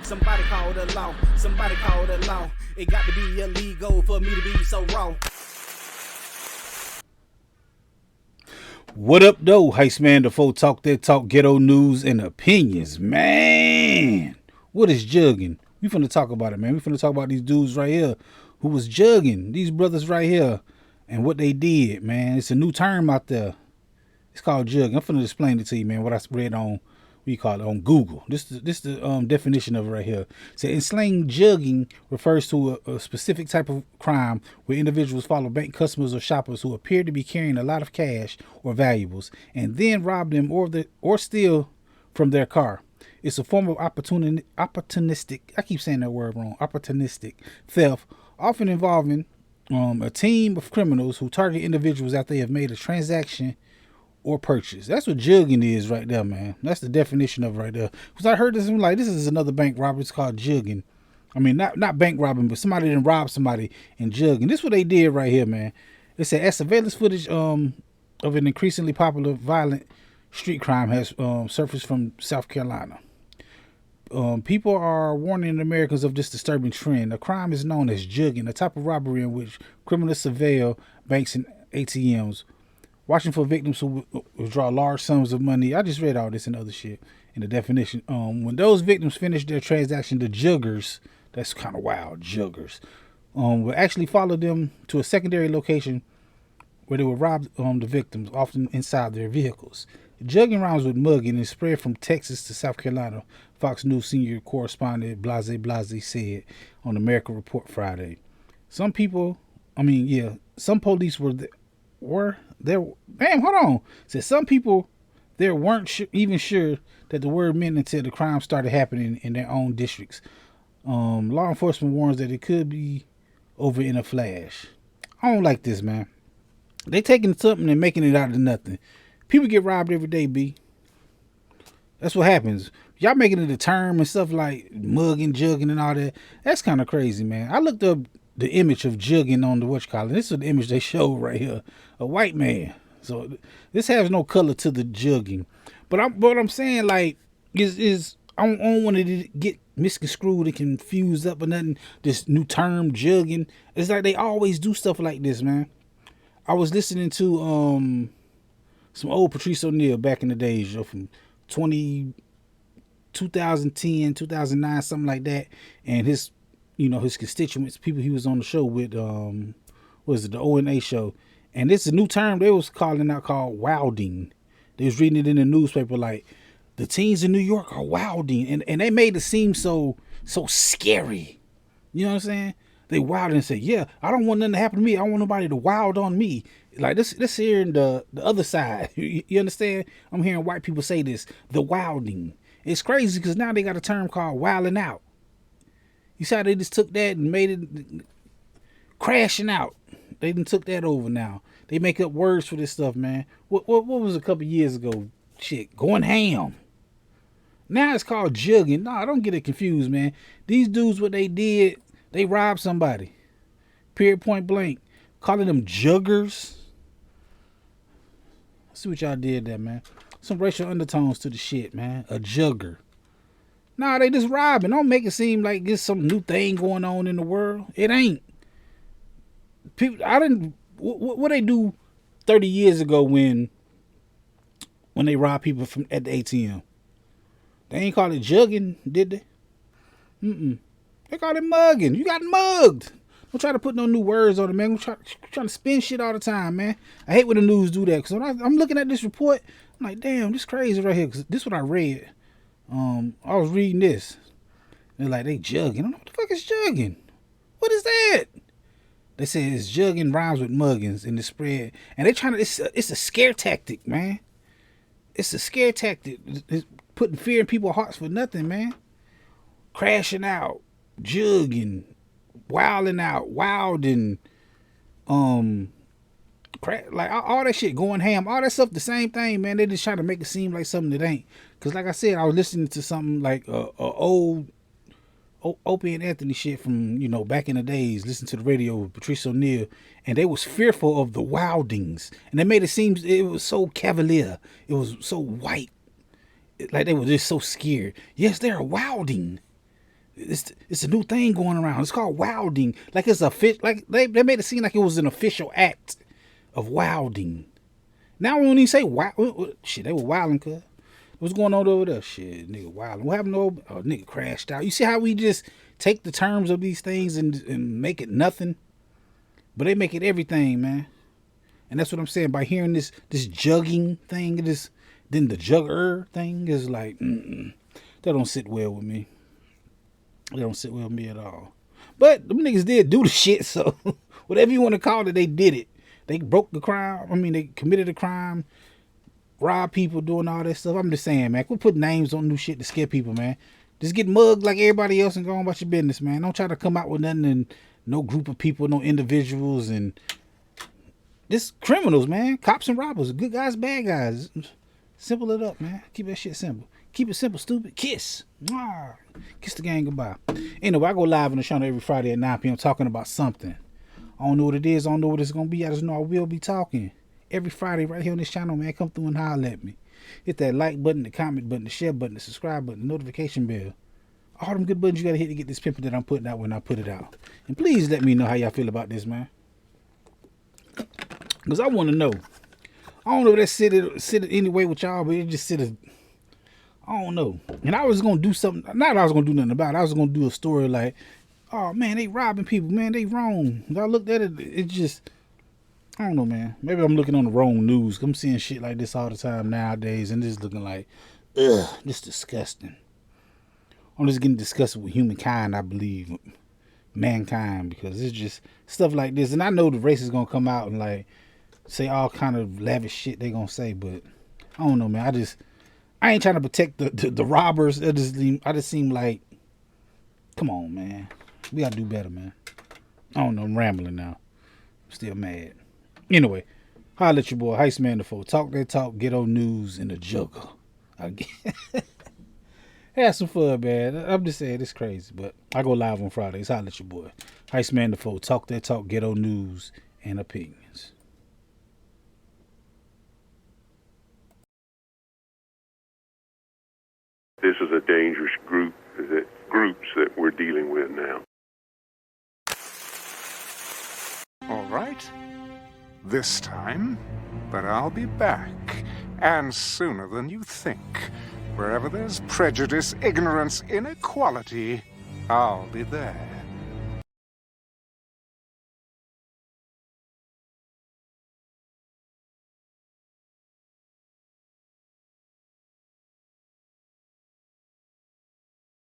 Somebody call the law. Somebody call the law. It got to be illegal for me to be so raw. What up, though? Heist man, the folk talk that talk, ghetto news and opinions. Man, what is jugging? We finna talk about it, man. We finna talk about these dudes right here who was jugging. These brothers right here and what they did, man. It's a new term out there. It's called jugging. I'm finna explain it to you, man. What I read on, what you call it, on Google. This the definition of it right here. So in slang, jugging refers to a specific type of crime where individuals follow bank customers or shoppers who appear to be carrying a lot of cash or valuables and then rob them or steal from their car. It's a form of opportunistic, I keep saying that word wrong, opportunistic theft, often involving a team of criminals who target individuals after they have made a transaction or purchase. That's what jugging is right there, man. That's the definition of it right there. Because I heard this, I'm like, this is another bank robbery. It's called jugging. I mean, not bank robbing, but somebody didn't rob somebody and jugging. This is what they did right here, man. It said, as surveillance footage of an increasingly popular violent street crime has surfaced from South Carolina. People are warning Americans of this disturbing trend. The crime is known as jugging, a type of robbery in which criminals surveil banks and ATMs, watching for victims who withdraw large sums of money. I just read all this and other shit in the definition. When those victims finish their transaction, the juggers, that's kind of wild, juggers, will actually follow them to a secondary location where they will rob the victims, often inside their vehicles. Jugging rhymes with mugging and spread from Texas to South Carolina, Fox News senior correspondent Blase said on American Report Friday. Some police were there. Damn, hold on. Said some people there weren't even sure that the word meant until the crime started happening in their own districts. Law enforcement warns that it could be over in a flash. I don't like this, man. They taking something and making it out of nothing. People get robbed every day, B. That's what happens. Y'all making it a term and stuff like mugging, jugging, and all that. That's kind of crazy, man. I looked up the image of jugging on the whatchamacallit. This is the image they show right here. A white man. So this has no color to the jugging. But I'm saying, like, is I don't want to get misconstrued and confused up or nothing. This new term, jugging. It's like they always do stuff like this, man. I was listening to some old Patrice O'Neal back in the days, from 2010, 2009, something like that. And his constituents, people he was on the show with, the O&A show. And it's a new term they was calling out called wilding. They was reading it in the newspaper like, the teens in New York are wilding. And they made it seem so scary. You know what I'm saying? They wild and say, yeah, I don't want nothing to happen to me. I don't want nobody to wild on me. Like this hearing the other side. You understand? I'm hearing white people say this, the wilding. It's crazy because now they got a term called wilding out. You see how they just took that and made it crashing out. They done took that over now. They make up words for this stuff, man. What was a couple years ago? Shit, going ham. Now it's called jugging. Nah, don't get it confused, man. These dudes, what they did, they robbed somebody. Period, point blank. Calling them juggers. See what y'all did there, man. Some racial undertones to the shit, man. A jugger. Nah, they just robbing. Don't make it seem like there's some new thing going on in the world. It ain't. People, what they do 30 years ago when they robbed people at the ATM? They ain't call it jugging, did they? They call it mugging. You got mugged. Don't try to put no new words on it, man. I'm trying to spin shit all the time, man. I hate when the news do that. Because when I'm looking at this report, I'm like, damn, this crazy right here. Because this is what I read. I was reading this. They're like, they jugging. I don't know what the fuck is jugging. What is that? They say it's jugging rhymes with muggings in the spread. And they trying to, it's a scare tactic, man. It's a scare tactic. It's putting fear in people's hearts for nothing, man. Crashing out. Jugging, wilding out, wilding, like all that shit, going ham, all that stuff, the same thing, man. They just trying to make it seem like something that ain't. Cause like I said, I was listening to something like old Opie and Anthony shit from back in the days. Listening to the radio with Patrice O'Neal, and they was fearful of the wildings, and they made it seem it was so cavalier, it was so white, like they were just so scared. Yes, they're a wilding. It's a new thing going around. It's called wilding. Like it's a fish. Like they made it seem like it was an official act of wilding. Now we don't even say wild. Shit, they were wilding, cuz. What's going on over there? Shit, nigga wilding. What happened to nigga crashed out? You see how we just take the terms of these things and make it nothing? But they make it everything, man. And that's what I'm saying. By hearing this jugging thing, then the jugger thing is like, that don't sit well with me. They don't sit well with me at all. But them niggas did do the shit, so whatever you want to call it, they did it. They broke the crime. I mean, they committed a crime, robbed people, doing all that stuff. I'm just saying, man, quit putting names on new shit to scare people, man. Just get mugged like everybody else and go on about your business, man. Don't try to come out with nothing and no group of people, no individuals, and just criminals, man. Cops and robbers, good guys, bad guys. Simple it up, man. Keep that shit simple. Keep it simple, stupid. Kiss. Mwah. Kiss the gang goodbye. Anyway, I go live on the channel every Friday at 9 p.m. talking about something. I don't know what it is. I don't know what it's going to be. I just know I will be talking every Friday right here on this channel, man. Come through and holler at me. Hit that like button, the comment button, the share button, the subscribe button, the notification bell. All them good buttons you got to hit to get this pimping that I'm putting out when I put it out. And please let me know how y'all feel about this, man. Because I want to know. I don't know if that sit anyway with y'all, but it just sit as, I don't know. And I was going to do something. Not that I was going to do nothing about it. I was going to do a story like, oh, man, they robbing people. Man, they wrong. I looked at it. It just, I don't know, man. Maybe I'm looking on the wrong news. I'm seeing shit like this all the time nowadays. And it's looking like, ugh, this disgusting. I'm just getting disgusted with humankind, I believe. Mankind. Because it's just stuff like this. And I know the race is going to come out and like say all kind of lavish shit they going to say. But I don't know, man. I ain't trying to protect the robbers. I just seem like, come on, man. We got to do better, man. I don't know. I'm rambling now. I'm still mad. Anyway, holla at your boy, Heist Man the Foe. Talk that talk, Ghetto news, and the Jugging. Have some fun, man. I'm just saying, it's crazy. But I go live on Fridays. Holla at your boy, Heist Man the Foe. Talk that talk, Ghetto news, and opinions. This is a dangerous groups that we're dealing with now. All right. This time, but I'll be back, and sooner than you think. Wherever there's prejudice, ignorance, inequality, I'll be there.